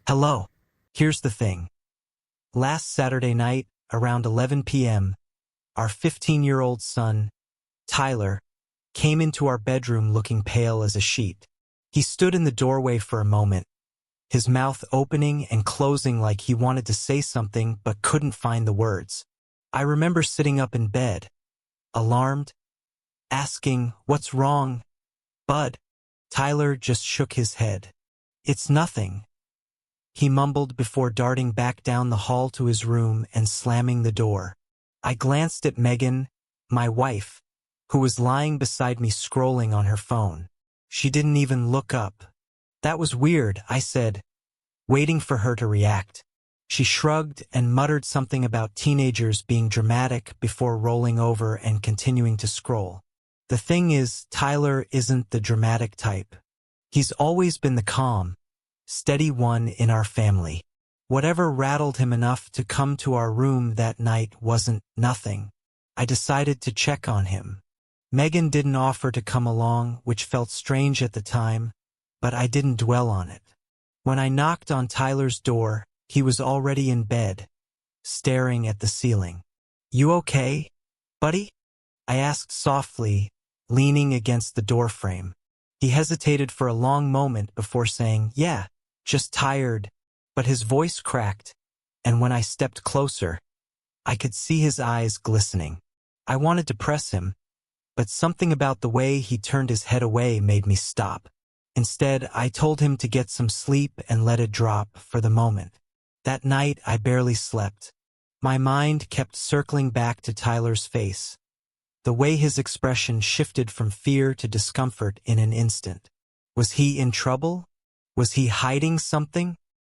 Hello. Here's the thing. Last Saturday night, around 11 p.m., our 15-year-old son, Tyler, came into our bedroom looking pale as a sheet. He stood in the doorway for a moment, his mouth opening and closing like he wanted to say something but couldn't find the words. I remember sitting up in bed, alarmed, asking, "What's wrong, bud?" Tyler just shook his head. "It's nothing," he mumbled before darting back down the hall to his room and slamming the door. I glanced at Megan, my wife, who was lying beside me scrolling on her phone. She didn't even look up. "That was weird," I said, waiting for her to react. She shrugged and muttered something about teenagers being dramatic before rolling over and continuing to scroll. The thing is, Tyler isn't the dramatic type. He's always been the calm, steady one in our family. Whatever rattled him enough to come to our room that night wasn't nothing. I decided to check on him. Megan didn't offer to come along, which felt strange at the time, but I didn't dwell on it. When I knocked on Tyler's door, he was already in bed, staring at the ceiling. "You okay, buddy?" I asked softly, leaning against the doorframe. He hesitated for a long moment before saying, "Yeah, just tired," but his voice cracked, and when I stepped closer, I could see his eyes glistening. I wanted to press him, but something about the way he turned his head away made me stop. Instead, I told him to get some sleep and let it drop for the moment. That night, I barely slept. My mind kept circling back to Tyler's face, the way his expression shifted from fear to discomfort in an instant. Was he in trouble? Was he hiding something?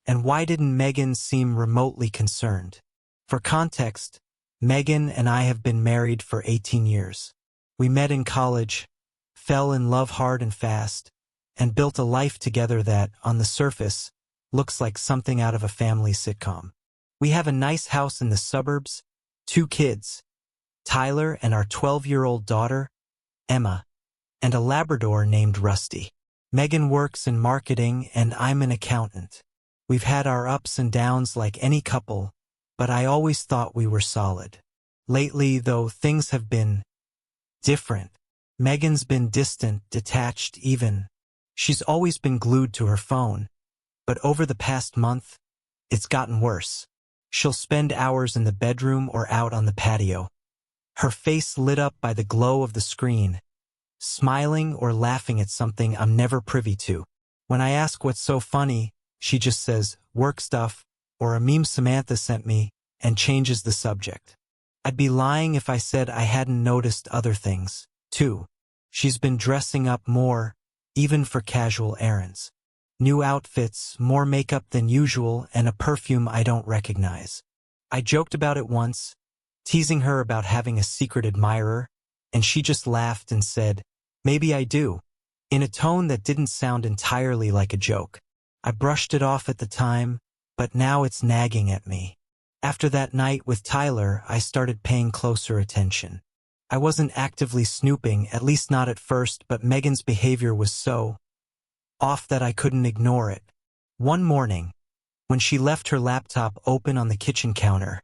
And why didn't Megan seem remotely concerned? For context, Megan and I have been married for 18 years. We met in college, fell in love hard and fast, and built a life together that, on the surface, looks like something out of a family sitcom. We have a nice house in the suburbs, 2 kids, Tyler and our 12-year-old daughter, Emma, and a Labrador named Rusty. Megan works in marketing and I'm an accountant. We've had our ups and downs like any couple, but I always thought we were solid. Lately, though, things have been different. Megan's been distant, detached even. She's always been glued to her phone. But over the past month, it's gotten worse. She'll spend hours in the bedroom or out on the patio, her face lit up by the glow of the screen, smiling or laughing at something I'm never privy to. When I ask what's so funny, she just says, "Work stuff," or "a meme Samantha sent me," and changes the subject. I'd be lying if I said I hadn't noticed other things, too. She's been dressing up more, even for casual errands. New outfits, more makeup than usual, and a perfume I don't recognize. I joked about it once, teasing her about having a secret admirer, and she just laughed and said, "Maybe I do," in a tone that didn't sound entirely like a joke. I brushed it off at the time, but now it's nagging at me. After that night with Tyler, I started paying closer attention. I wasn't actively snooping, at least not at first, but Megan's behavior was so off that I couldn't ignore it. One morning, when she left her laptop open on the kitchen counter,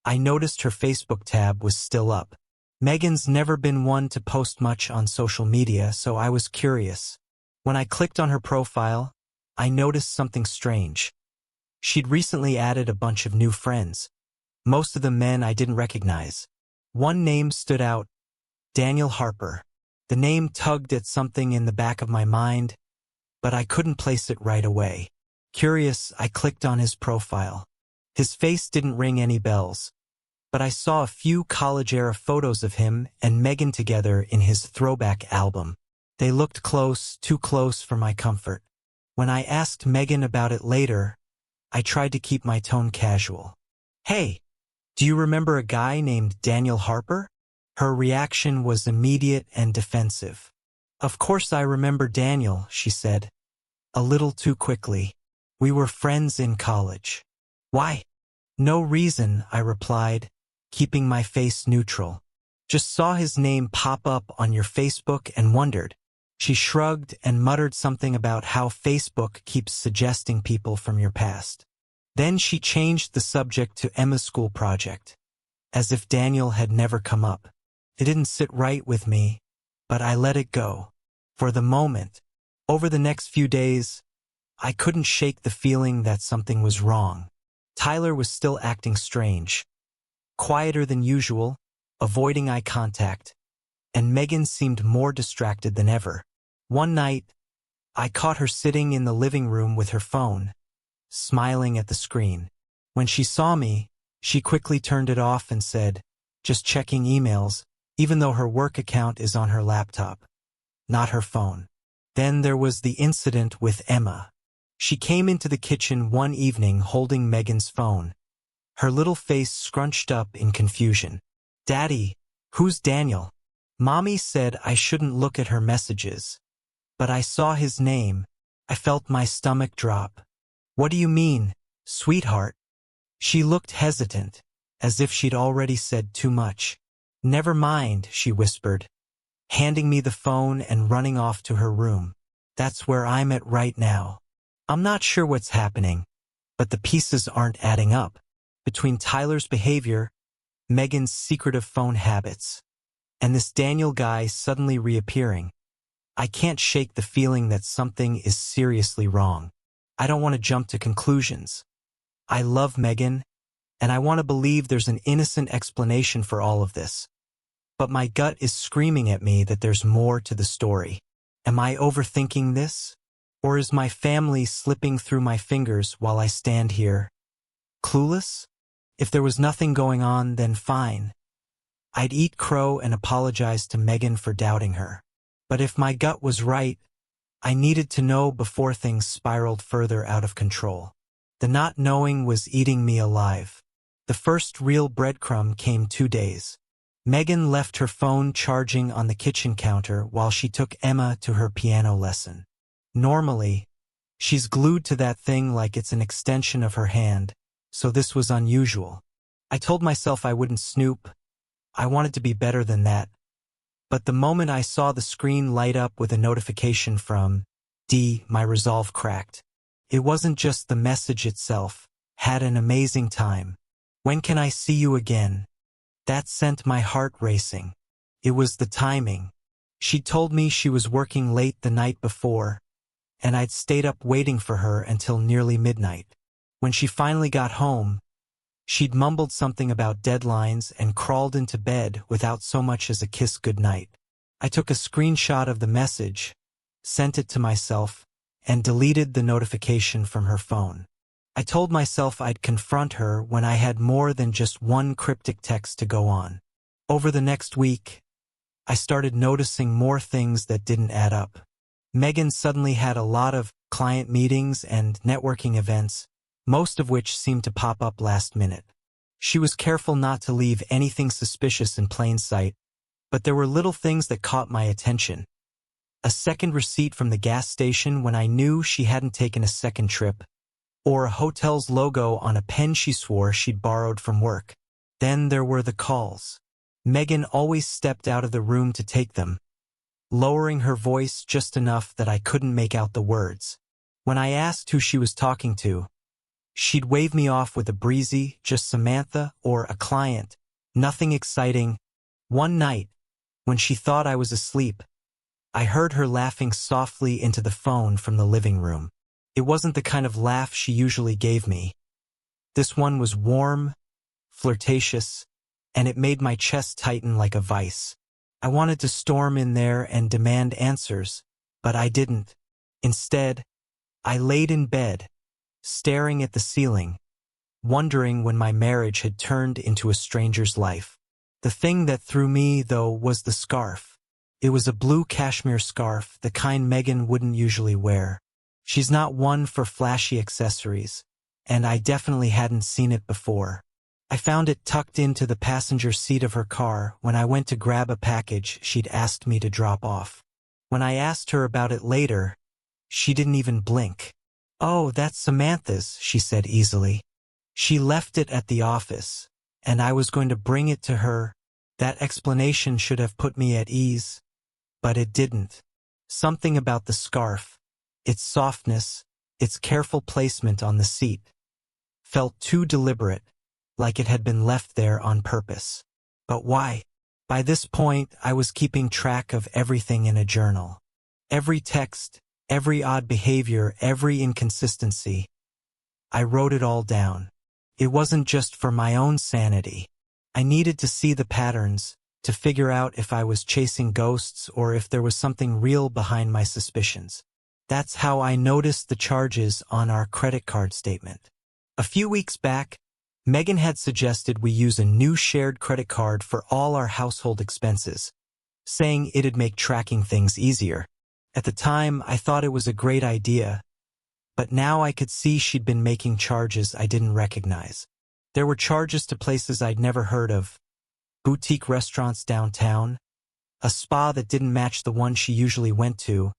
I noticed her Facebook tab was still up. Megan's never been one to post much on social media, so I was curious. When I clicked on her profile, I noticed something strange. She'd recently added a bunch of new friends, most of them men I didn't recognize. One name stood out, Daniel Harper. The name tugged at something in the back of my mind, but I couldn't place it right away. Curious, I clicked on his profile. His face didn't ring any bells, but I saw a few college-era photos of him and Megan together in his throwback album. They looked close, too close for my comfort. When I asked Megan about it later, I tried to keep my tone casual. "Hey, do you remember a guy named Daniel Harper?" Her reaction was immediate and defensive. "Of course I remember Daniel," she said, a little too quickly. "We were friends in college." "Why?" "No reason," I replied, keeping my face neutral. "Just saw his name pop up on your Facebook and wondered." She shrugged and muttered something about how Facebook keeps suggesting people from your past. Then she changed the subject to Emma's school project, as if Daniel had never come up. It didn't sit right with me, but I let it go. For the moment, over the next few days, I couldn't shake the feeling that something was wrong. Tyler was still acting strange, quieter than usual, avoiding eye contact, and Megan seemed more distracted than ever. One night, I caught her sitting in the living room with her phone, smiling at the screen. When she saw me, she quickly turned it off and said, "Just checking emails," even though her work account is on her laptop, not her phone. Then there was the incident with Emma. She came into the kitchen one evening holding Megan's phone, her little face scrunched up in confusion. "Daddy, who's Daniel?" Mommy said I shouldn't look at her messages, but I saw his name. I felt my stomach drop. "What do you mean, sweetheart?" She looked hesitant, as if she'd already said too much. "Never mind," she whispered, handing me the phone and running off to her room. "That's where I'm at right now. I'm not sure what's happening, but the pieces aren't adding up. Between Tyler's behavior, Megan's secretive phone habits, and this Daniel guy suddenly reappearing, I can't shake the feeling that something is seriously wrong. I don't want to jump to conclusions. I love Megan, and I want to believe there's an innocent explanation for all of this. But my gut is screaming at me that there's more to the story. Am I overthinking this? Or is my family slipping through my fingers while I stand here, clueless? If there was nothing going on, then fine. I'd eat crow and apologize to Megan for doubting her. But if my gut was right, I needed to know before things spiraled further out of control. The not knowing was eating me alive. The first real breadcrumb came 2 days. Megan left her phone charging on the kitchen counter while she took Emma to her piano lesson. Normally, she's glued to that thing like it's an extension of her hand, so this was unusual. I told myself I wouldn't snoop. I wanted to be better than that. But the moment I saw the screen light up with a notification from D, my resolve cracked. It wasn't just the message itself. "Had an amazing time. When can I see you again?" That sent my heart racing. It was the timing. She'd told me she was working late the night before, and I'd stayed up waiting for her until nearly midnight. When she finally got home, she'd mumbled something about deadlines and crawled into bed without so much as a kiss goodnight. I took a screenshot of the message, sent it to myself, and deleted the notification from her phone. I told myself I'd confront her when I had more than just one cryptic text to go on. Over the next week, I started noticing more things that didn't add up. Megan suddenly had a lot of client meetings and networking events, most of which seemed to pop up last minute. She was careful not to leave anything suspicious in plain sight, but there were little things that caught my attention. A second receipt from the gas station when I knew she hadn't taken a second trip, or a hotel's logo on a pen she swore she'd borrowed from work. Then there were the calls. Megan always stepped out of the room to take them, lowering her voice just enough that I couldn't make out the words. When I asked who she was talking to, she'd wave me off with a breezy, "Just Samantha," or "a client." Nothing exciting. One night, when she thought I was asleep, I heard her laughing softly into the phone from the living room. It wasn't the kind of laugh she usually gave me. This one was warm, flirtatious, and it made my chest tighten like a vice. I wanted to storm in there and demand answers, but I didn't. Instead, I laid in bed, staring at the ceiling, wondering when my marriage had turned into a stranger's life. The thing that threw me, though, was the scarf. It was a blue cashmere scarf, the kind Megan wouldn't usually wear. She's not one for flashy accessories, and I definitely hadn't seen it before. I found it tucked into the passenger seat of her car when I went to grab a package she'd asked me to drop off. When I asked her about it later, she didn't even blink. "Oh, that's Samantha's," she said easily. "She left it at the office, and I was going to bring it to her." That explanation should have put me at ease, but it didn't. Something about the scarf, its softness, its careful placement on the seat, felt too deliberate, like it had been left there on purpose. But why? By this point, I was keeping track of everything in a journal. Every text, every odd behavior, every inconsistency. I wrote it all down. It wasn't just for my own sanity. I needed to see the patterns, to figure out if I was chasing ghosts or if there was something real behind my suspicions. That's how I noticed the charges on our credit card statement. A few weeks back, Megan had suggested we use a new shared credit card for all our household expenses, saying it'd make tracking things easier. At the time, I thought it was a great idea, but now I could see she'd been making charges I didn't recognize. There were charges to places I'd never heard of, boutique restaurants downtown, a spa that didn't match the one she usually went to,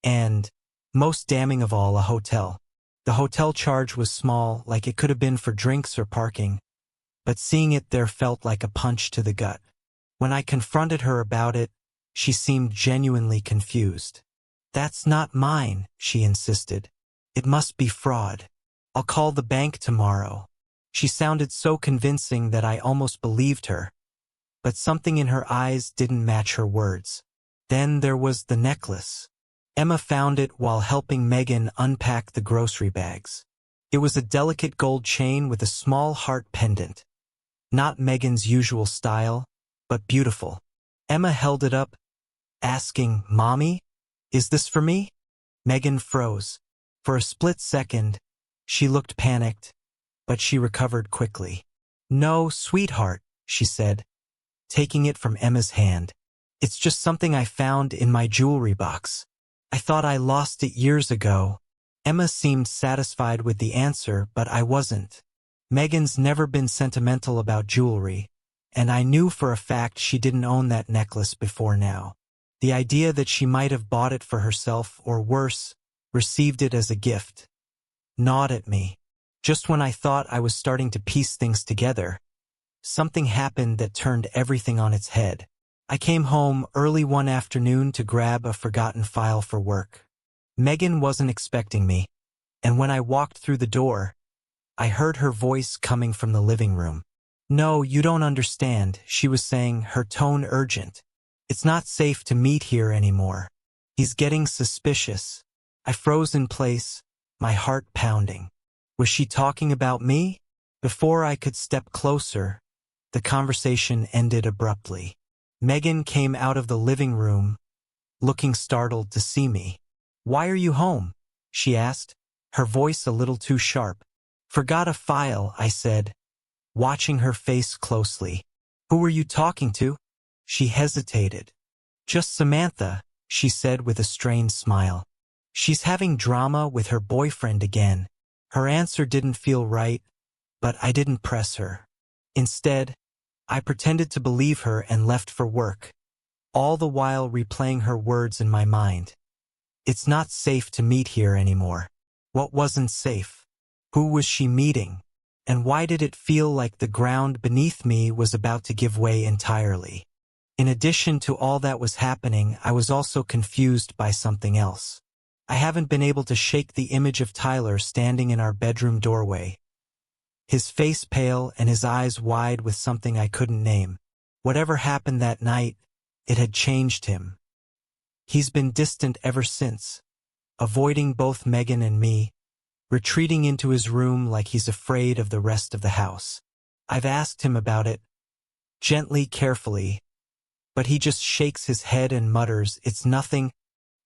and, most damning of all, a hotel. The hotel charge was small, like it could have been for drinks or parking, but seeing it there felt like a punch to the gut. When I confronted her about it, she seemed genuinely confused. "That's not mine," she insisted. "It must be fraud. I'll call the bank tomorrow." She sounded so convincing that I almost believed her, but something in her eyes didn't match her words. Then there was the necklace. Emma found it while helping Megan unpack the grocery bags. It was a delicate gold chain with a small heart pendant. Not Megan's usual style, but beautiful. Emma held it up, asking, "Mommy, is this for me?" Megan froze. For a split second, she looked panicked, but she recovered quickly. "No, sweetheart," she said, taking it from Emma's hand. "It's just something I found in my jewelry box. I thought I lost it years ago." Emma seemed satisfied with the answer, but I wasn't. Megan's never been sentimental about jewelry, and I knew for a fact she didn't own that necklace before now. The idea that she might have bought it for herself, or worse, received it as a gift, gnawed at me. Just when I thought I was starting to piece things together, something happened that turned everything on its head. I came home early one afternoon to grab a forgotten file for work. Megan wasn't expecting me, and when I walked through the door, I heard her voice coming from the living room. "No, you don't understand," she was saying, her tone urgent. "It's not safe to meet here anymore. He's getting suspicious." I froze in place, my heart pounding. Was she talking about me? Before I could step closer, the conversation ended abruptly. Megan came out of the living room, looking startled to see me. "Why are you home?" she asked, her voice a little too sharp. "Forgot a file," I said, watching her face closely. "Who were you talking to?" She hesitated. "Just Samantha," she said with a strained smile. "She's having drama with her boyfriend again." Her answer didn't feel right, but I didn't press her. Instead, I pretended to believe her and left for work, all the while replaying her words in my mind. It's not safe to meet here anymore. What wasn't safe? Who was she meeting? And why did it feel like the ground beneath me was about to give way entirely? In addition to all that was happening, I was also confused by something else. I haven't been able to shake the image of Tyler standing in our bedroom doorway, his face pale and his eyes wide with something I couldn't name. Whatever happened that night, it had changed him. He's been distant ever since, avoiding both Megan and me, retreating into his room like he's afraid of the rest of the house. I've asked him about it, gently, carefully, but he just shakes his head and mutters, "It's nothing,"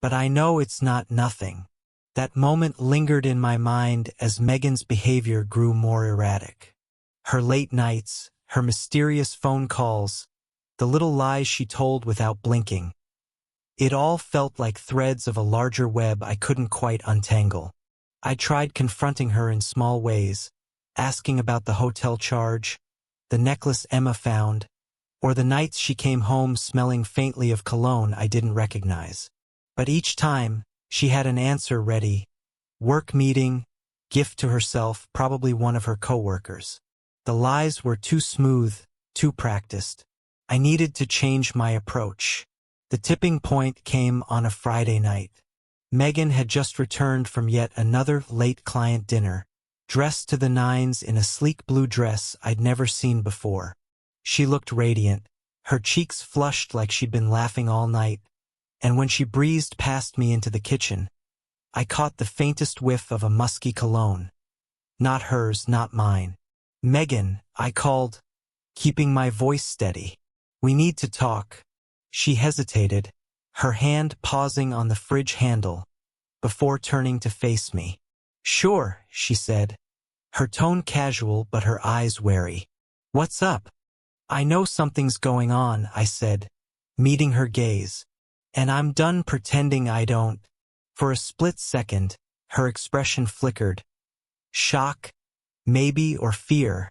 but I know it's not nothing. That moment lingered in my mind as Megan's behavior grew more erratic. Her late nights, her mysterious phone calls, the little lies she told without blinking. It all felt like threads of a larger web I couldn't quite untangle. I tried confronting her in small ways, asking about the hotel charge, the necklace Emma found, or the nights she came home smelling faintly of cologne I didn't recognize. But each time, she had an answer ready. Work meeting, gift to herself, probably one of her coworkers. The lies were too smooth, too practiced. I needed to change my approach. The tipping point came on a Friday night. Megan had just returned from yet another late client dinner, dressed to the nines in a sleek blue dress I'd never seen before. She looked radiant, her cheeks flushed like she'd been laughing all night, and when she breezed past me into the kitchen, I caught the faintest whiff of a musky cologne. Not hers, not mine. "Megan," I called, keeping my voice steady. "We need to talk." She hesitated, her hand pausing on the fridge handle, before turning to face me. "Sure," she said, her tone casual but her eyes wary. "What's up?" "I know something's going on," I said, meeting her gaze, "and I'm done pretending I don't." For a split second, her expression flickered. Shock, maybe, or fear.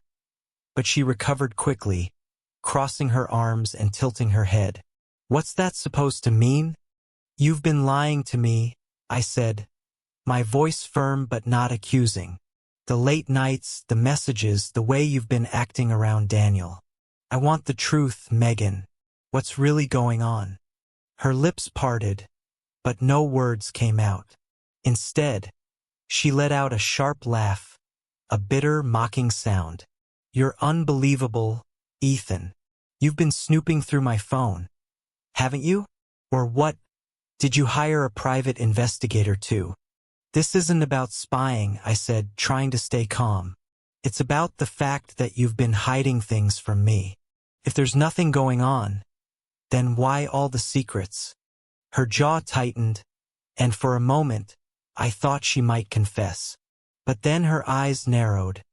But she recovered quickly, crossing her arms and tilting her head. "What's that supposed to mean?" "You've been lying to me," I said, my voice firm but not accusing. "The late nights, the messages, the way you've been acting around Daniel. I want the truth, Megan. What's really going on?" Her lips parted, but no words came out. Instead, she let out a sharp laugh, a bitter, mocking sound. "You're unbelievable, Ethan. You've been snooping through my phone, haven't you? Or what? Did you hire a private investigator too?" "This isn't about spying," I said, trying to stay calm. "It's about the fact that you've been hiding things from me. If there's nothing going on, then why all the secrets?" Her jaw tightened, and for a moment, I thought she might confess. But then her eyes narrowed,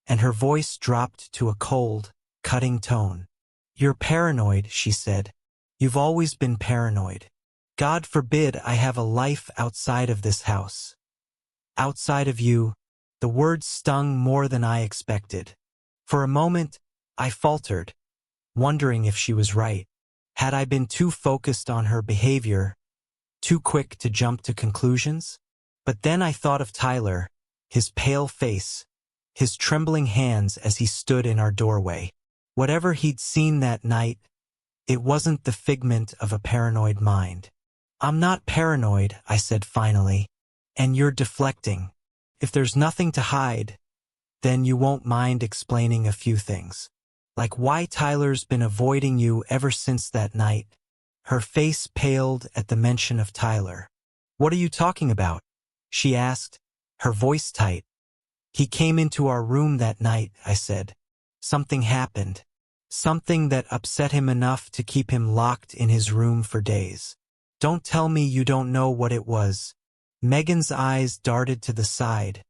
and her voice dropped to a cold, cutting tone. "You're paranoid," she said. "You've always been paranoid. God forbid I have a life outside of this house. Outside of you." The words stung more than I expected. For a moment, I faltered, wondering if she was right. Had I been too focused on her behavior, too quick to jump to conclusions? But then I thought of Tyler, his pale face, his trembling hands as he stood in our doorway. Whatever he'd seen that night, it wasn't the figment of a paranoid mind. "I'm not paranoid," I said finally, "and you're deflecting. If there's nothing to hide, then you won't mind explaining a few things. Like why Tyler's been avoiding you ever since that night." Her face paled at the mention of Tyler. "What are you talking about?" she asked, her voice tight. "He came into our room that night," I said. "Something happened. Something that upset him enough to keep him locked in his room for days." "Don't tell me you don't know what it was." Megan's eyes darted to the side,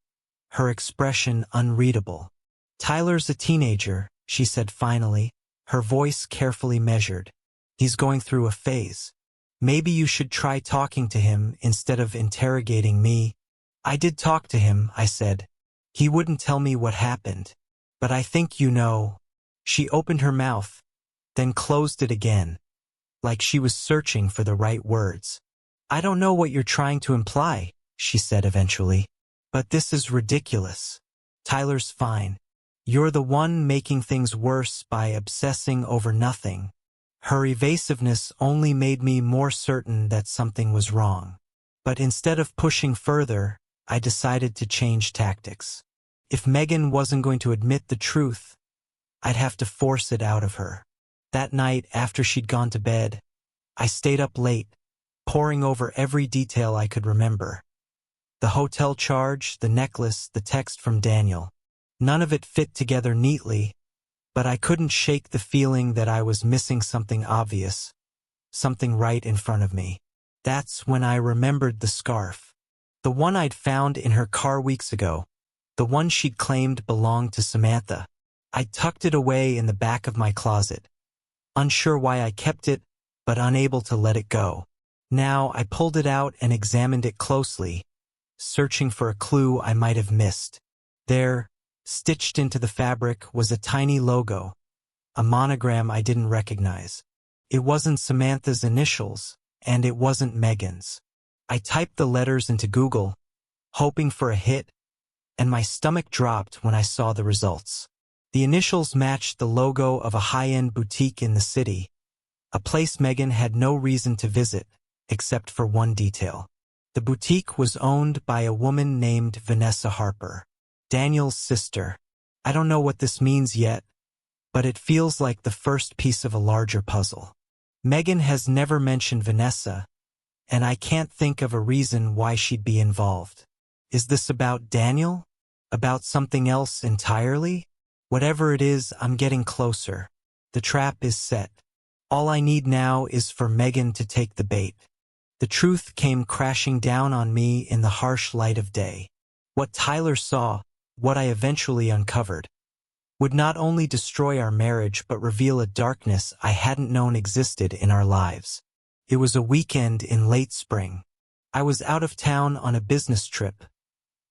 her expression unreadable. "Tyler's a teenager," she said finally, her voice carefully measured. "He's going through a phase. Maybe you should try talking to him instead of interrogating me." "I did talk to him," I said. "He wouldn't tell me what happened. But I think you know." She opened her mouth, then closed it again, like she was searching for the right words. "I don't know what you're trying to imply," she said eventually. "But this is ridiculous. Tyler's fine. You're the one making things worse by obsessing over nothing." Her evasiveness only made me more certain that something was wrong. But instead of pushing further, I decided to change tactics. If Megan wasn't going to admit the truth, I'd have to force it out of her. That night, after she'd gone to bed, I stayed up late, poring over every detail I could remember. The hotel charge, the necklace, the text from Daniel. None of it fit together neatly, but I couldn't shake the feeling that I was missing something obvious, something right in front of me. That's when I remembered the scarf. The one I'd found in her car weeks ago. The one she'd claimed belonged to Samantha. I tucked it away in the back of my closet, unsure why I kept it, but unable to let it go. Now I pulled it out and examined it closely, searching for a clue I might have missed. There, stitched into the fabric, was a tiny logo, a monogram I didn't recognize. It wasn't Samantha's initials, and it wasn't Megan's. I typed the letters into Google, hoping for a hit, and my stomach dropped when I saw the results. The initials matched the logo of a high-end boutique in the city, a place Megan had no reason to visit, except for one detail. The boutique was owned by a woman named Vanessa Harper, Daniel's sister. I don't know what this means yet, but it feels like the first piece of a larger puzzle. Megan has never mentioned Vanessa, and I can't think of a reason why she'd be involved. Is this about Daniel? About something else entirely? Whatever it is, I'm getting closer. The trap is set. All I need now is for Megan to take the bait. The truth came crashing down on me in the harsh light of day. What Tyler saw, what I eventually uncovered, would not only destroy our marriage but reveal a darkness I hadn't known existed in our lives. It was a weekend in late spring. I was out of town on a business trip,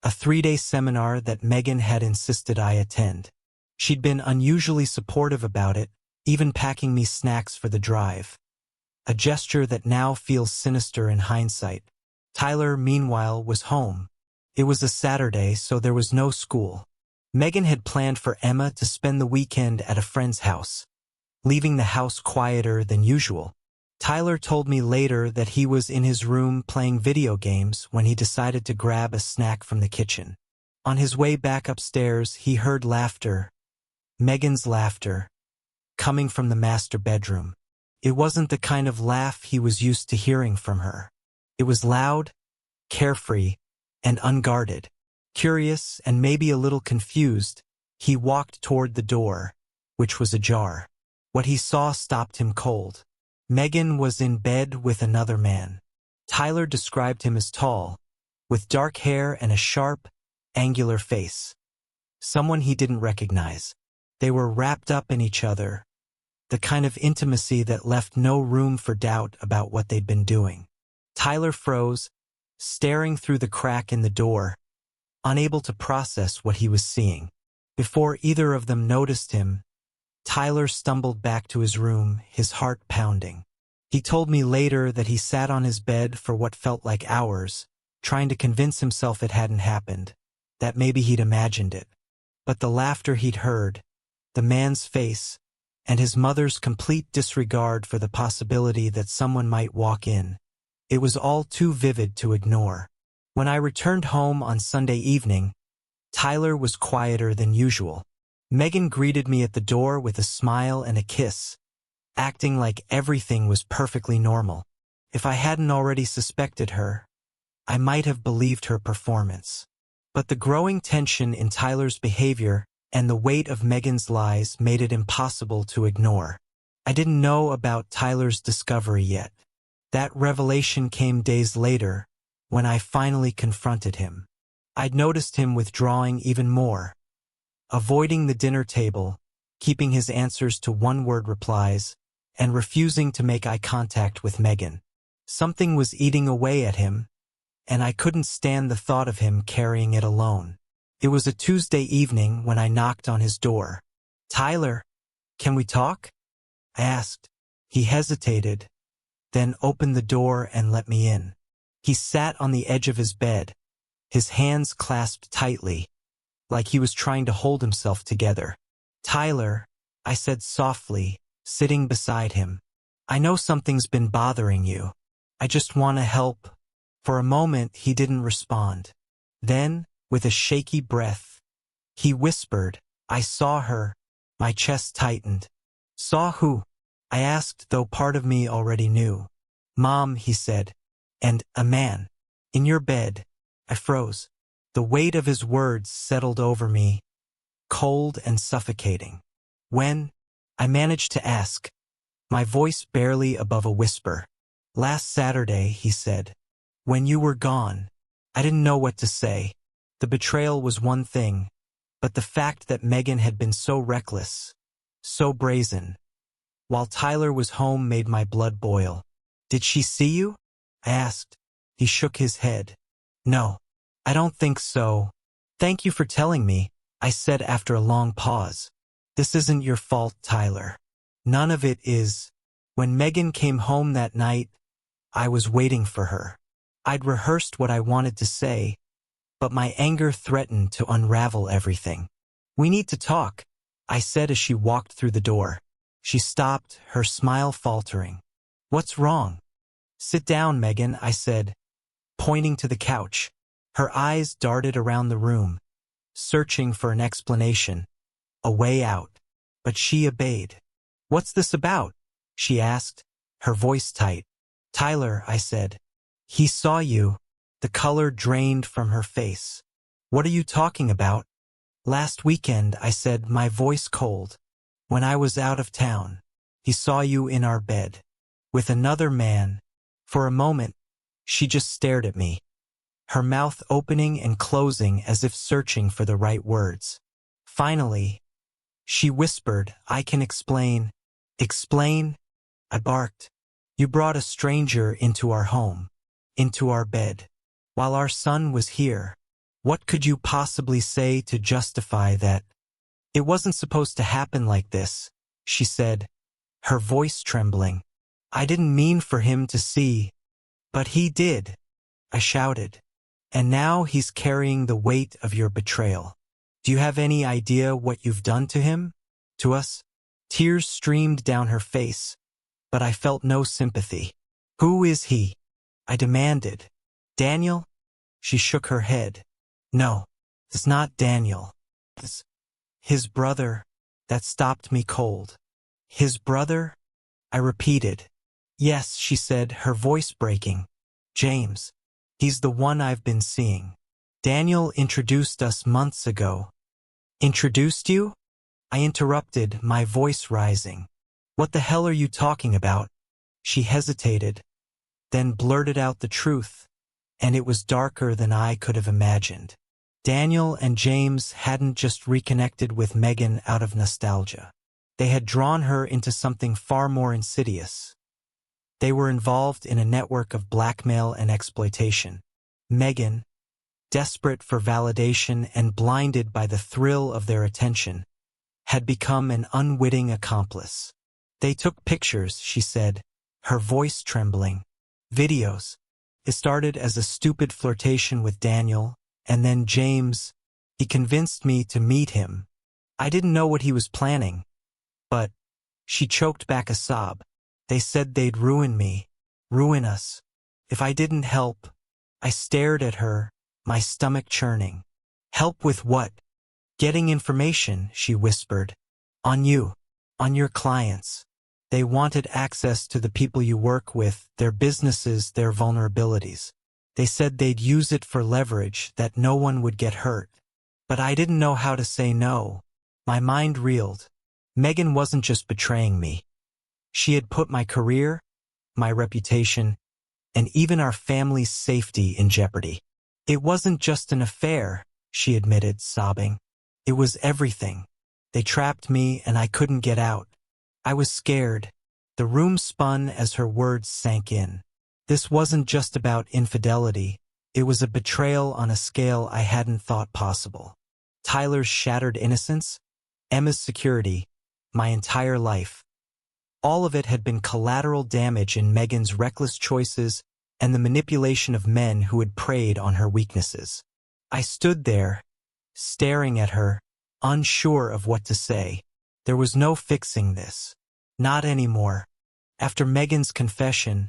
a 3-day seminar that Megan had insisted I attend. She'd been unusually supportive about it, even packing me snacks for the drive. A gesture that now feels sinister in hindsight. Tyler, meanwhile, was home. It was a Saturday, so there was no school. Megan had planned for Emma to spend the weekend at a friend's house, leaving the house quieter than usual. Tyler told me later that he was in his room playing video games when he decided to grab a snack from the kitchen. On his way back upstairs, he heard laughter, Megan's laughter, coming from the master bedroom. It wasn't the kind of laugh he was used to hearing from her. It was loud, carefree, and unguarded. Curious and maybe a little confused, he walked toward the door, which was ajar. What he saw stopped him cold. Megan was in bed with another man. Tyler described him as tall, with dark hair and a sharp, angular face. Someone he didn't recognize. They were wrapped up in each other, the kind of intimacy that left no room for doubt about what they'd been doing. Tyler froze, staring through the crack in the door, unable to process what he was seeing. Before either of them noticed him, Tyler stumbled back to his room, his heart pounding. He told me later that he sat on his bed for what felt like hours, trying to convince himself it hadn't happened, that maybe he'd imagined it. But the laughter he'd heard, the man's face, and his mother's complete disregard for the possibility that someone might walk in, it was all too vivid to ignore. When I returned home on Sunday evening, Tyler was quieter than usual. Megan greeted me at the door with a smile and a kiss, acting like everything was perfectly normal. If I hadn't already suspected her, I might have believed her performance. But the growing tension in Tyler's behavior and the weight of Megan's lies made it impossible to ignore. I didn't know about Tyler's discovery yet. That revelation came days later, when I finally confronted him. I'd noticed him withdrawing even more, avoiding the dinner table, keeping his answers to one-word replies, and refusing to make eye contact with Megan. Something was eating away at him, and I couldn't stand the thought of him carrying it alone. It was a Tuesday evening when I knocked on his door. "Tyler, can we talk?" I asked. He hesitated, then opened the door and let me in. He sat on the edge of his bed, his hands clasped tightly, like he was trying to hold himself together. "Tyler," I said softly, sitting beside him, "I know something's been bothering you. I just want to help." For a moment, he didn't respond. Then, with a shaky breath, he whispered, "I saw her." My chest tightened. "Saw who?" I asked, though part of me already knew. "Mom," he said, "and a man. In your bed." I froze. The weight of his words settled over me, cold and suffocating. "When?" I managed to ask, my voice barely above a whisper. "Last Saturday," he said. "When you were gone." I didn't know what to say. The betrayal was one thing, but the fact that Megan had been so reckless, so brazen, while Tyler was home made my blood boil. "Did she see you?" I asked. He shook his head. "No, I don't think so." "Thank you for telling me," I said after a long pause. "This isn't your fault, Tyler. None of it is." When Megan came home that night, I was waiting for her. I'd rehearsed what I wanted to say, but my anger threatened to unravel everything. "We need to talk," I said as she walked through the door. She stopped, her smile faltering. What's wrong? Sit down, Megan, I said, pointing to the couch. Her eyes darted around the room, searching for an explanation, a way out. But she obeyed. What's this about? She asked, her voice tight. Tyler, I said. He saw you. The color drained from her face. What are you talking about? Last weekend, I said, my voice cold. When I was out of town, he saw you in our bed. With another man. For a moment, she just stared at me, her mouth opening and closing as if searching for the right words. Finally, she whispered, I can explain. Explain? I barked. You brought a stranger into our home, into our bed, while our son was here. What could you possibly say to justify that? It wasn't supposed to happen like this, she said, her voice trembling. I didn't mean for him to see. But he did, I shouted. And now he's carrying the weight of your betrayal. Do you have any idea what you've done to him? To us? Tears streamed down her face, but I felt no sympathy. Who is he? I demanded. Daniel? She shook her head. No, it's not Daniel. It's his brother. That stopped me cold. His brother? I repeated. Yes, she said, her voice breaking. James. He's the one I've been seeing. Daniel introduced us months ago. Introduced you? I interrupted, my voice rising. What the hell are you talking about? She hesitated, then blurted out the truth, and it was darker than I could have imagined. Daniel and James hadn't just reconnected with Megan out of nostalgia. They had drawn her into something far more insidious. They were involved in a network of blackmail and exploitation. Megan, desperate for validation and blinded by the thrill of their attention, had become an unwitting accomplice. They took pictures, she said, her voice trembling. Videos. It started as a stupid flirtation with Daniel, and then James. He convinced me to meet him. I didn't know what he was planning. But she choked back a sob. They said they'd ruin me, ruin us. If I didn't help, I stared at her, my stomach churning. Help with what? Getting information, she whispered. On you, on your clients. They wanted access to the people you work with, their businesses, their vulnerabilities. They said they'd use it for leverage, that no one would get hurt. But I didn't know how to say no. My mind reeled. Megan wasn't just betraying me. She had put my career, my reputation, and even our family's safety in jeopardy. It wasn't just an affair, she admitted, sobbing. It was everything. They trapped me and I couldn't get out. I was scared. The room spun as her words sank in. This wasn't just about infidelity. It was a betrayal on a scale I hadn't thought possible. Tyler's shattered innocence, Emma's security, my entire life. All of it had been collateral damage in Megan's reckless choices and the manipulation of men who had preyed on her weaknesses. I stood there, staring at her, unsure of what to say. There was no fixing this. Not anymore. After Megan's confession,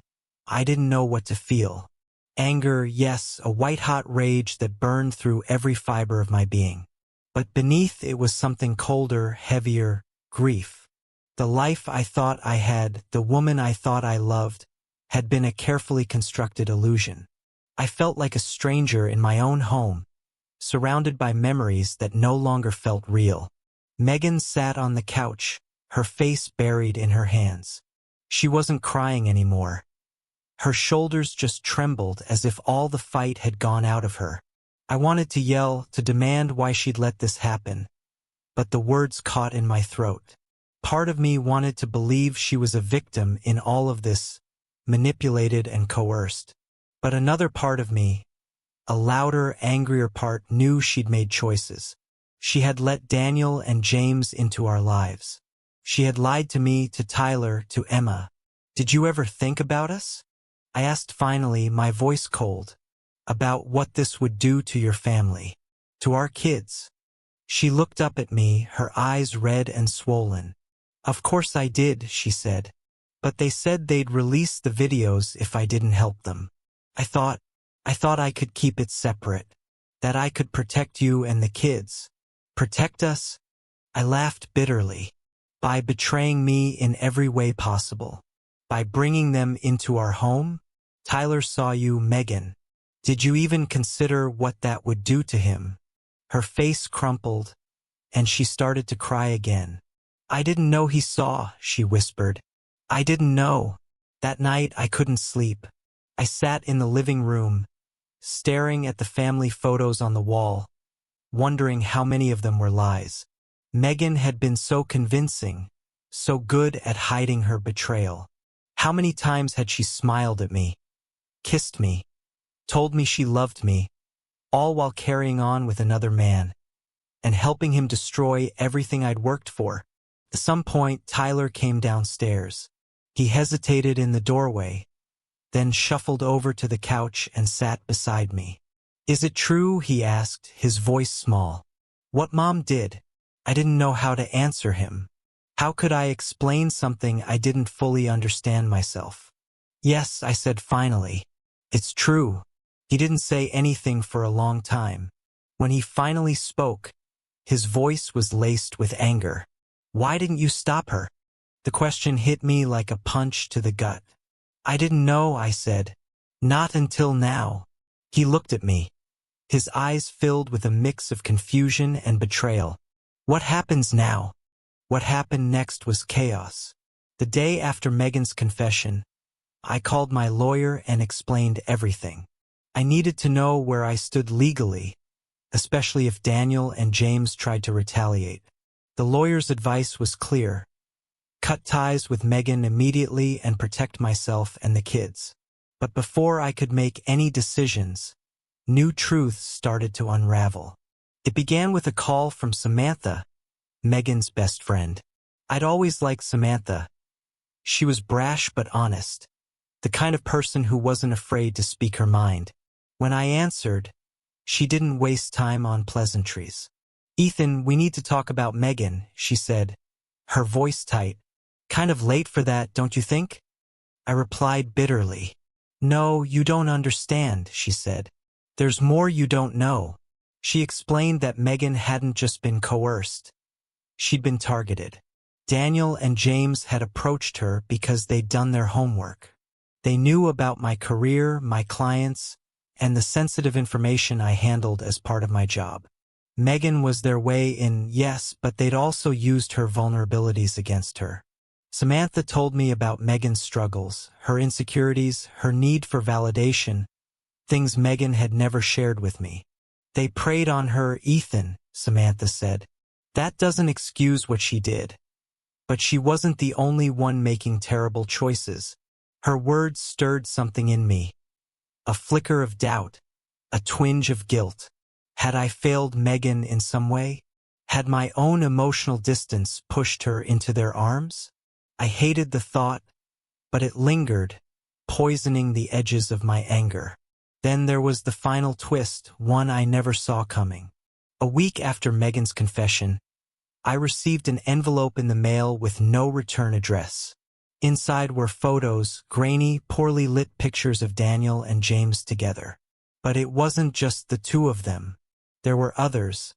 I didn't know what to feel. Anger, yes, a white-hot rage that burned through every fiber of my being. But beneath it was something colder, heavier, grief. The life I thought I had, the woman I thought I loved, had been a carefully constructed illusion. I felt like a stranger in my own home, surrounded by memories that no longer felt real. Megan sat on the couch, her face buried in her hands. She wasn't crying anymore. Her shoulders just trembled as if all the fight had gone out of her. I wanted to yell, to demand why she'd let this happen, but the words caught in my throat. Part of me wanted to believe she was a victim in all of this, manipulated and coerced. But another part of me, a louder, angrier part, knew she'd made choices. She had let Daniel and James into our lives. She had lied to me, to Tyler, to Emma. Did you ever think about us? I asked finally, my voice cold, about what this would do to your family, to our kids. She looked up at me, her eyes red and swollen. Of course I did, she said. But they said they'd release the videos if I didn't help them. I thought I could keep it separate. That I could protect you and the kids. Protect us? I laughed bitterly. By betraying me in every way possible. By bringing them into our home? Tyler saw you, Megan. Did you even consider what that would do to him? Her face crumpled, and she started to cry again. I didn't know he saw, she whispered. I didn't know. That night I couldn't sleep. I sat in the living room, staring at the family photos on the wall, wondering how many of them were lies. Megan had been so convincing, so good at hiding her betrayal. How many times had she smiled at me, kissed me, told me she loved me, all while carrying on with another man, and helping him destroy everything I'd worked for. At some point, Tyler came downstairs. He hesitated in the doorway, then shuffled over to the couch and sat beside me. Is it true? He asked, his voice small. What Mom did? I didn't know how to answer him. How could I explain something I didn't fully understand myself? Yes, I said finally. It's true. He didn't say anything for a long time. When he finally spoke, his voice was laced with anger. Why didn't you stop her? The question hit me like a punch to the gut. I didn't know, I said. Not until now. He looked at me. His eyes filled with a mix of confusion and betrayal. What happens now? What happened next was chaos. The day after Megan's confession, I called my lawyer and explained everything. I needed to know where I stood legally, especially if Daniel and James tried to retaliate. The lawyer's advice was clear. Cut ties with Megan immediately and protect myself and the kids. But before I could make any decisions, new truths started to unravel. It began with a call from Samantha, Megan's best friend. I'd always liked Samantha. She was brash but honest, the kind of person who wasn't afraid to speak her mind. When I answered, she didn't waste time on pleasantries. Ethan, we need to talk about Megan, she said, her voice tight. Kind of late for that, don't you think? I replied bitterly. No, you don't understand, she said. There's more you don't know. She explained that Megan hadn't just been coerced. She'd been targeted. Daniel and James had approached her because they'd done their homework. They knew about my career, my clients, and the sensitive information I handled as part of my job. Megan was their way in, yes, but they'd also used her vulnerabilities against her. Samantha told me about Megan's struggles, her insecurities, her need for validation, things Megan had never shared with me. They preyed on her, Ethan, Samantha said. That doesn't excuse what she did. But she wasn't the only one making terrible choices. Her words stirred something in me. A flicker of doubt, a twinge of guilt. Had I failed Megan in some way? Had my own emotional distance pushed her into their arms? I hated the thought, but it lingered, poisoning the edges of my anger. Then there was the final twist, one I never saw coming. A week after Megan's confession, I received an envelope in the mail with no return address. Inside were photos, grainy, poorly lit pictures of Daniel and James together. But it wasn't just the two of them. There were others.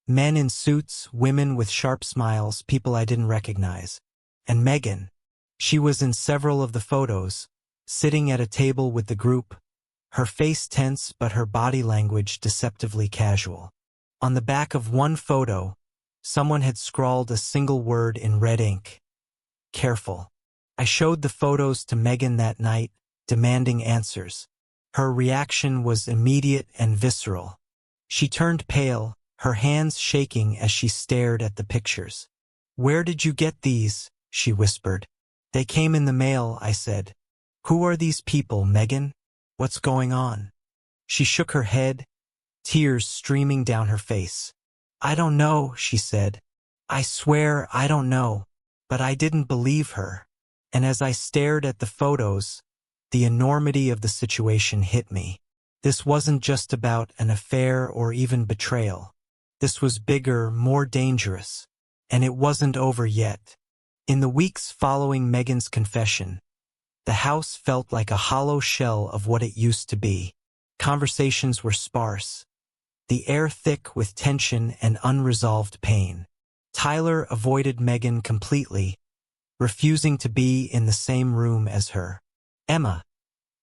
Men in suits, women with sharp smiles, people I didn't recognize. And Megan. She was in several of the photos, sitting at a table with the group, her face tense but her body language deceptively casual. On the back of one photo, someone had scrawled a single word in red ink. Careful. I showed the photos to Megan that night, demanding answers. Her reaction was immediate and visceral. She turned pale, her hands shaking as she stared at the pictures. Where did you get these? She whispered. They came in the mail, I said. Who are these people, Megan? What's going on? She shook her head, tears streaming down her face. I don't know, she said. I swear I don't know. But I didn't believe her. And as I stared at the photos, the enormity of the situation hit me. This wasn't just about an affair or even betrayal. This was bigger, more dangerous. And it wasn't over yet. In the weeks following Megan's confession, the house felt like a hollow shell of what it used to be. Conversations were sparse, the air thick with tension and unresolved pain. Tyler avoided Megan completely, refusing to be in the same room as her. Emma,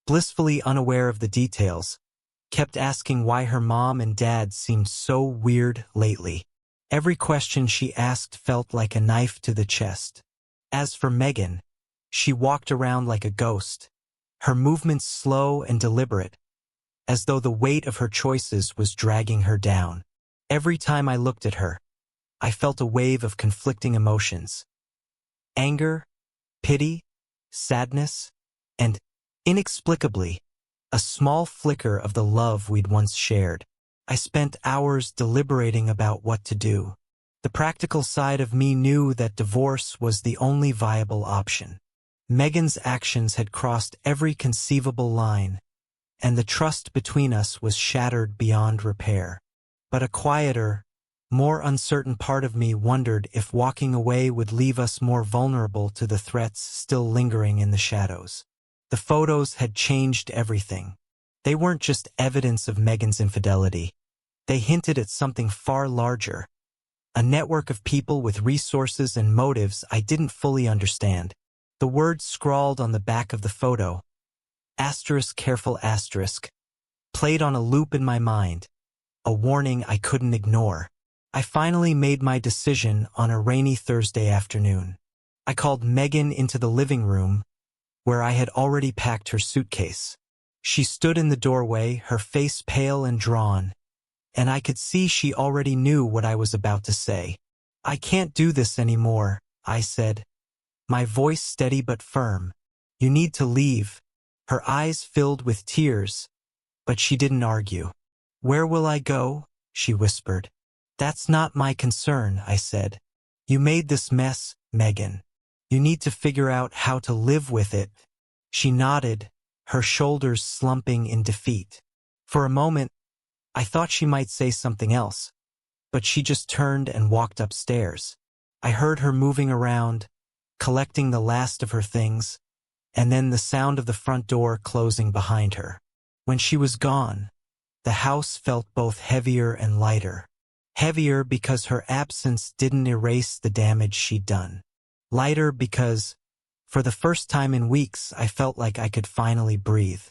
blissfully unaware of the details, kept asking why her mom and dad seemed so weird lately. Every question she asked felt like a knife to the chest. As for Megan, she walked around like a ghost, her movements slow and deliberate, as though the weight of her choices was dragging her down. Every time I looked at her, I felt a wave of conflicting emotions. Anger, pity, sadness, and, inexplicably, a small flicker of the love we'd once shared. I spent hours deliberating about what to do. The practical side of me knew that divorce was the only viable option. Megan's actions had crossed every conceivable line, and the trust between us was shattered beyond repair. But a quieter, more uncertain part of me wondered if walking away would leave us more vulnerable to the threats still lingering in the shadows. The photos had changed everything. They weren't just evidence of Megan's infidelity. They hinted at something far larger, a network of people with resources and motives I didn't fully understand. The words scrawled on the back of the photo, *careful*, played on a loop in my mind, a warning I couldn't ignore. I finally made my decision on a rainy Thursday afternoon. I called Megan into the living room, where I had already packed her suitcase. She stood in the doorway, her face pale and drawn, and I could see she already knew what I was about to say. "I can't do this anymore," I said, my voice steady but firm. "You need to leave." Her eyes filled with tears, but she didn't argue. "Where will I go?" she whispered. "That's not my concern," I said. "You made this mess, Megan. You need to figure out how to live with it." She nodded, her shoulders slumping in defeat. For a moment, I thought she might say something else, but she just turned and walked upstairs. I heard her moving around, collecting the last of her things, and then the sound of the front door closing behind her. When she was gone, the house felt both heavier and lighter. Heavier because her absence didn't erase the damage she'd done. Lighter because, for the first time in weeks, I felt like I could finally breathe.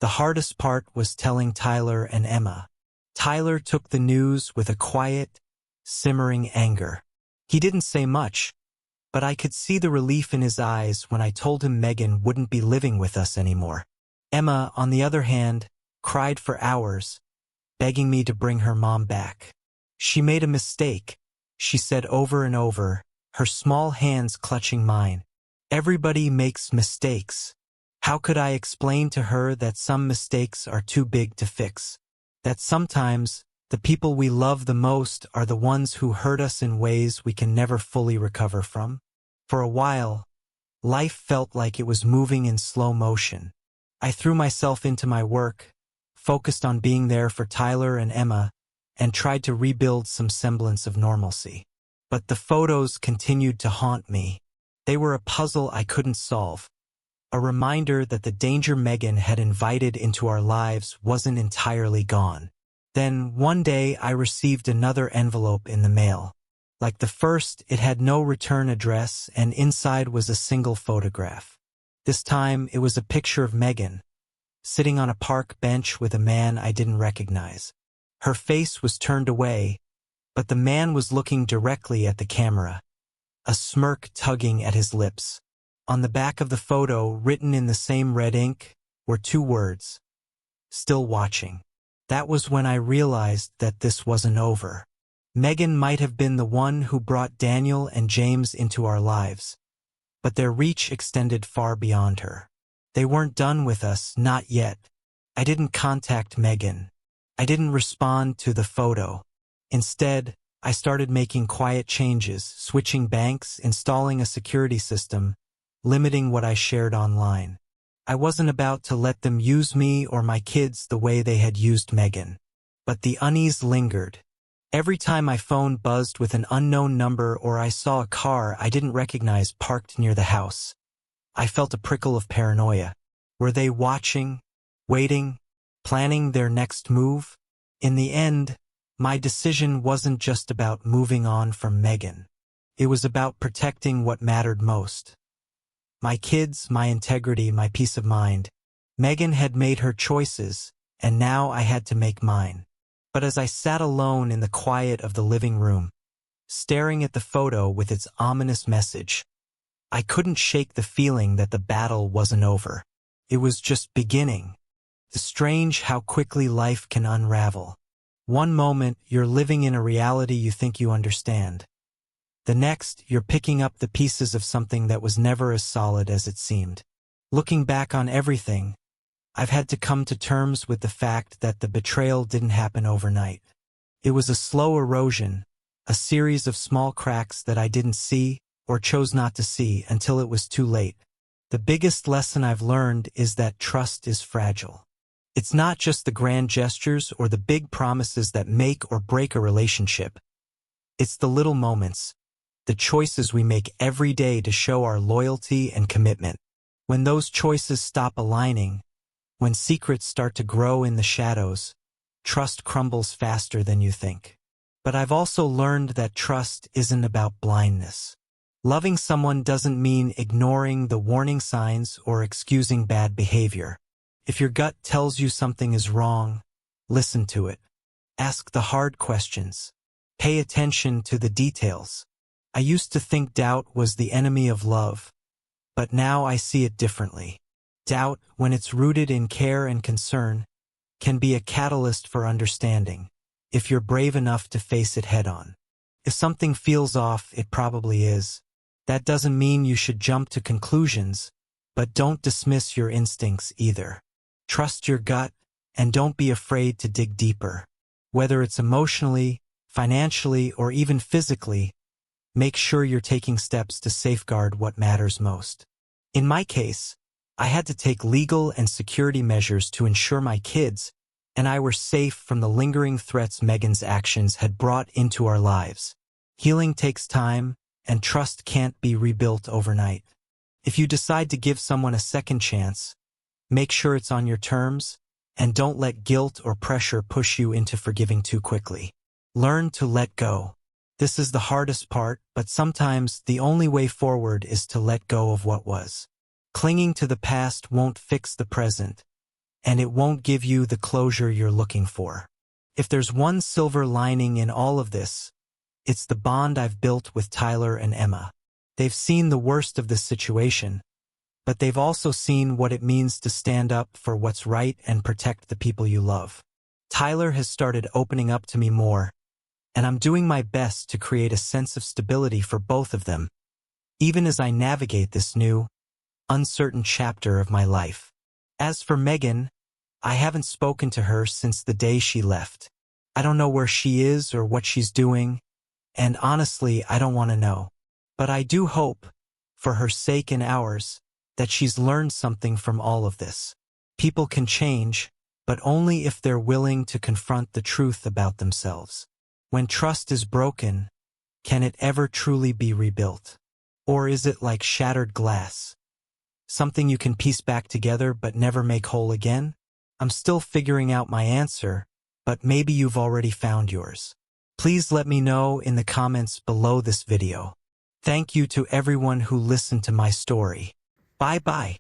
The hardest part was telling Tyler and Emma. Tyler took the news with a quiet, simmering anger. He didn't say much, but I could see the relief in his eyes when I told him Megan wouldn't be living with us anymore. Emma, on the other hand, cried for hours, begging me to bring her mom back. "She made a mistake," she said over and over, her small hands clutching mine. "Everybody makes mistakes." How could I explain to her that some mistakes are too big to fix? That sometimes the people we love the most are the ones who hurt us in ways we can never fully recover from? For a while, life felt like it was moving in slow motion. I threw myself into my work, focused on being there for Tyler and Emma, and tried to rebuild some semblance of normalcy. But the photos continued to haunt me. They were a puzzle I couldn't solve, a reminder that the danger Megan had invited into our lives wasn't entirely gone. Then, one day, I received another envelope in the mail. Like the first, it had no return address, and inside was a single photograph. This time, it was a picture of Megan, sitting on a park bench with a man I didn't recognize. Her face was turned away, but the man was looking directly at the camera, a smirk tugging at his lips. On the back of the photo, written in the same red ink, were 2 words: "Still watching." That was when I realized that this wasn't over. Megan might have been the one who brought Daniel and James into our lives, but their reach extended far beyond her. They weren't done with us, not yet. I didn't contact Megan. I didn't respond to the photo. Instead, I started making quiet changes, switching banks, installing a security system, limiting what I shared online. I wasn't about to let them use me or my kids the way they had used Megan. But the unease lingered. Every time my phone buzzed with an unknown number or I saw a car I didn't recognize parked near the house, I felt a prickle of paranoia. Were they watching, waiting, planning their next move? In the end, my decision wasn't just about moving on from Megan. It was about protecting what mattered most. My kids, my integrity, my peace of mind. Megan had made her choices, and now I had to make mine. But as I sat alone in the quiet of the living room, staring at the photo with its ominous message, I couldn't shake the feeling that the battle wasn't over. It was just beginning. It's strange how quickly life can unravel. One moment, you're living in a reality you think you understand. The next, you're picking up the pieces of something that was never as solid as it seemed. Looking back on everything, I've had to come to terms with the fact that the betrayal didn't happen overnight. It was a slow erosion, a series of small cracks that I didn't see or chose not to see until it was too late. The biggest lesson I've learned is that trust is fragile. It's not just the grand gestures or the big promises that make or break a relationship. It's the little moments, the choices we make every day to show our loyalty and commitment. When those choices stop aligning, when secrets start to grow in the shadows, trust crumbles faster than you think. But I've also learned that trust isn't about blindness. Loving someone doesn't mean ignoring the warning signs or excusing bad behavior. If your gut tells you something is wrong, listen to it. Ask the hard questions. Pay attention to the details. I used to think doubt was the enemy of love, but now I see it differently. Doubt, when it's rooted in care and concern, can be a catalyst for understanding, if you're brave enough to face it head-on. If something feels off, it probably is. That doesn't mean you should jump to conclusions, but don't dismiss your instincts either. Trust your gut, and don't be afraid to dig deeper. Whether it's emotionally, financially, or even physically, make sure you're taking steps to safeguard what matters most. In my case, I had to take legal and security measures to ensure my kids and I were safe from the lingering threats Megan's actions had brought into our lives. Healing takes time, and trust can't be rebuilt overnight. If you decide to give someone a second chance, make sure it's on your terms, and don't let guilt or pressure push you into forgiving too quickly. Learn to let go. This is the hardest part, but sometimes the only way forward is to let go of what was. Clinging to the past won't fix the present, and it won't give you the closure you're looking for. If there's one silver lining in all of this, it's the bond I've built with Tyler and Emma. They've seen the worst of this situation, but they've also seen what it means to stand up for what's right and protect the people you love. Tyler has started opening up to me more, and I'm doing my best to create a sense of stability for both of them, even as I navigate this new, uncertain chapter of my life. As for Megan, I haven't spoken to her since the day she left. I don't know where she is or what she's doing, and honestly, I don't want to know. But I do hope, for her sake and ours, that she's learned something from all of this. People can change, but only if they're willing to confront the truth about themselves. When trust is broken, can it ever truly be rebuilt? Or is it like shattered glass? Something you can piece back together but never make whole again? I'm still figuring out my answer, but maybe you've already found yours. Please let me know in the comments below this video. Thank you to everyone who listened to my story. Bye-bye.